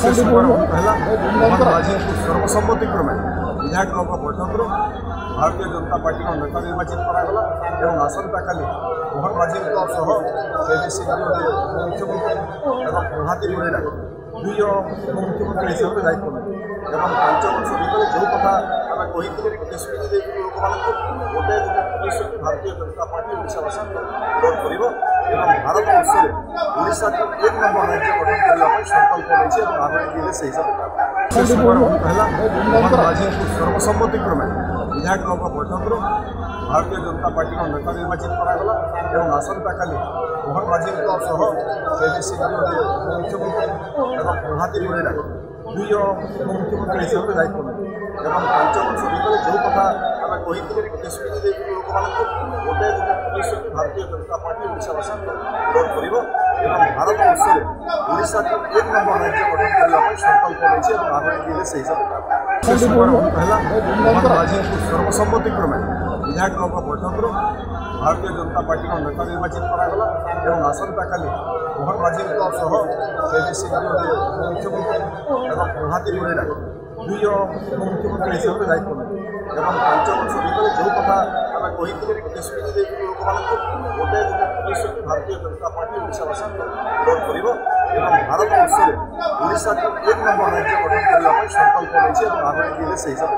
से पहला मोहन माझी सर्वसम्मति क्रमे विधायक बैठक भारतीय जनता पार्टी नेता निर्वाचित करागला और आसंता काली मोहन माझी मुख्यमंत्री और प्रभाती परिड़ा दुई जन मुख्यमंत्री हिसाब से दायित्व नेले और 5 वर्ष भितर जो कथा आम कही प्रतिश्रुति लोक गोटे प्रतिश्रुति भारतीय जनता पार्टी ओडावासी पूरण कर भारत वर्ष ओडिशा को 1 नंबर राज्य गठन करने संकल्प नहीं आगामी दिन से हिसाब पहला मोहन माझी सर्वसम्मति क्रमे विधायक बैठक भारतीय जनता पार्टी नेता निर्वाचित करागला और आसंता काली मोहन माझी मुख्यमंत्री और प्रभाती परिड़ा दुई जन मुख्यमंत्री हिसाब से दायित्व नेले और 5 वर्ष भितर जो कथा आम कही प्रतिश्रुति लोक गोटे प्रतिश्रुति भारतीय जनता पार्टी ओडावासी पूरण कर भारत वर्ष ओडिशा को 1 नंबर राज्य गठन करने संकल्प नहीं आगामी दिन से हिसाब पहला मोहन माझी सर्वसम्मति क्रमे विधायक बैठक भारतीय जनता पार्टी नेता निर्वाचित करागला और आसंता काली मोहन माझी मुख्यमंत्री और प्रभाती परिड़ा दुई जन मुख्यमंत्री हिसाब से दायित्व नेले और 5 वर्ष भितर जो कथा आम कही प्रतिश्रुति लोक गोटे प्रतिश्रुति भारतीय जनता पार्टी ओडावासी पूरण कर भारत वर्ष ओडिशा को 1 नंबर राज्य गठन करने संकल्प नहीं आगामी दिन से हिसाब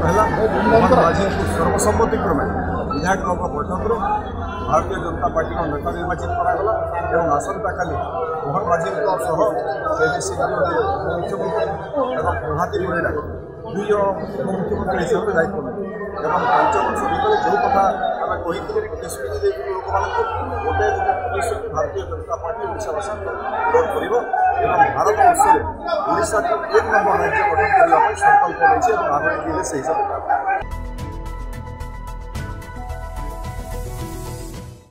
पहला मोहन माझी सर्वसम्मति क्रमे विधायक बैठक भारतीय जनता पार्टी नेता निर्वाचित करागला और आसंता काली मोहन माझी मुख्यमंत्री और प्रभाती परिड़ा दुई जन मुख्यमंत्री हिसाब से दायित्व नेले और 5 वर्ष भितर जो कथा आम कही प्रतिश्रुति लोक गोटे प्रतिश्रुति भारतीय जनता पार्टी ओडावासी पूरण कर भारत वर्ष ओडिशा को 1 नंबर राज्य गठन करने संकल्प नहीं आगामी दिन से हिसाब